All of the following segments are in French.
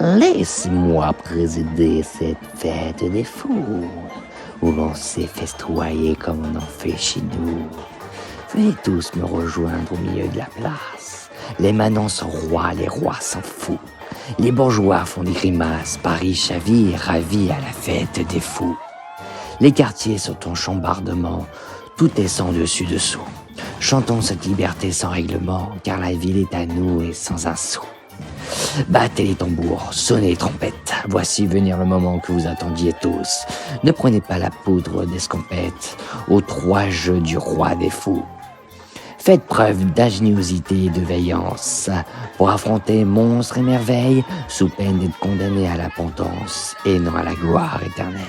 Laisse-moi présider cette fête des fous, où l'on s'est festoyer comme on en fait chez nous. Venez tous me rejoindre au milieu de la place. Les manants sont rois, les rois s'en foutent. Les bourgeois font des grimaces, Paris chavire, ravi à la fête des fous. Les quartiers sont en chambardement, tout est sans dessus-dessous. Chantons cette liberté sans règlement, car la ville est à nous et sans un sou. Battez les tambours, sonnez les trompettes, voici venir le moment que vous attendiez tous. Ne prenez pas la poudre d'escampette aux 3 jeux du roi des fous. Faites preuve d'ingéniosité et de veillance pour affronter monstres et merveilles sous peine d'être condamnés à la potence et non à la gloire éternelle.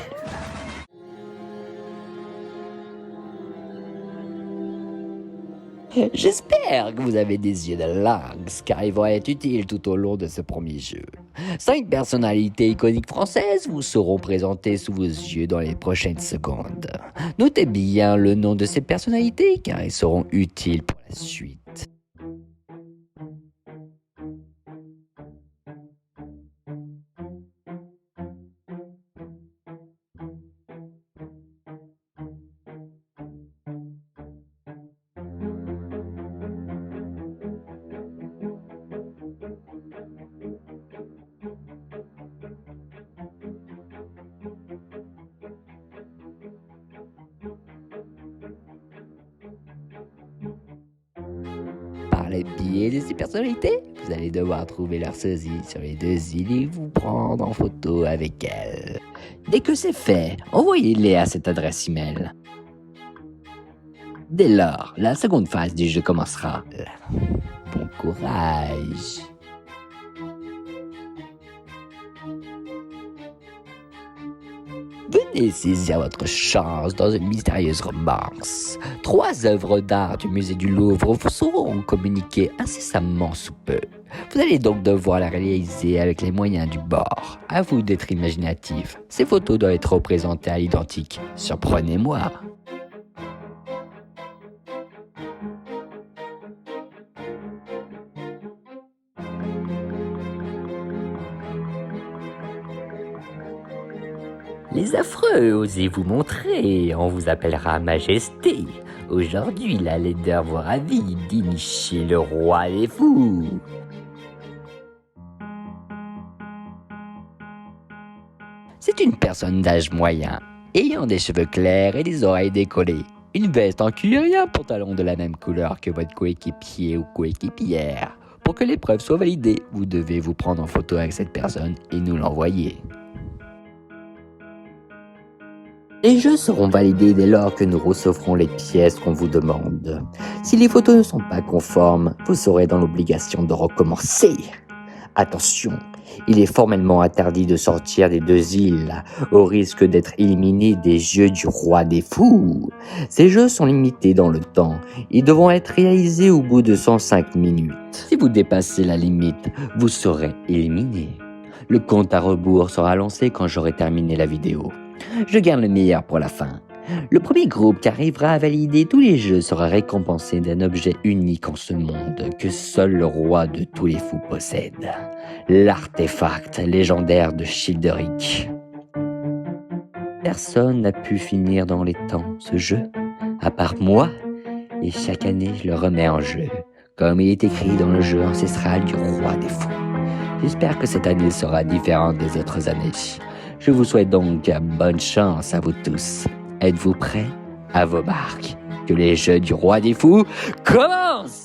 J'espère que vous avez des yeux de lynx, car ils vont être utiles tout au long de ce premier jeu. 5 personnalités iconiques françaises vous seront présentées sous vos yeux dans les prochaines secondes. Notez bien le nom de ces personnalités, car elles seront utiles pour la suite. Par le biais de ces personnalités, vous allez devoir trouver leur sosie sur les 2 îles et vous prendre en photo avec elles. Dès que c'est fait, envoyez-les à cette adresse email. Dès lors, la seconde phase du jeu commencera. Bon courage! Venez saisir votre chance dans une mystérieuse romance. 3 œuvres d'art du musée du Louvre vous seront communiquées incessamment sous peu. Vous allez donc devoir la réaliser avec les moyens du bord. À vous d'être imaginatif. Ces photos doivent être représentées à l'identique. Surprenez-moi! Les affreux, osez vous montrer, on vous appellera Majesté. Aujourd'hui, la laideur vous ravit d'initier le roi des fous. C'est une personne d'âge moyen, ayant des cheveux clairs et des oreilles décollées. Une veste en cuir et un pantalon de la même couleur que votre coéquipier ou coéquipière. Pour que l'épreuve soit validée, vous devez vous prendre en photo avec cette personne et nous l'envoyer. Les jeux seront validés dès lors que nous recevrons les pièces qu'on vous demande. Si les photos ne sont pas conformes, vous serez dans l'obligation de recommencer. Attention, il est formellement interdit de sortir des 2 îles, au risque d'être éliminé des jeux du roi des fous. Ces jeux sont limités dans le temps, ils devront être réalisés au bout de 105 minutes. Si vous dépassez la limite, vous serez éliminé. Le compte à rebours sera lancé quand j'aurai terminé la vidéo. Je garde le meilleur pour la fin. Le premier groupe qui arrivera à valider tous les jeux sera récompensé d'un objet unique en ce monde que seul le roi de tous les fous possède. L'artefact légendaire de Childeric. Personne n'a pu finir dans les temps ce jeu, à part moi, et chaque année je le remets en jeu, comme il est écrit dans le jeu ancestral du roi des fous. J'espère que cette année sera différente des autres années. Je vous souhaite donc bonne chance à vous tous. Êtes-vous prêts? À vos marques. Que les jeux du roi des fous commencent!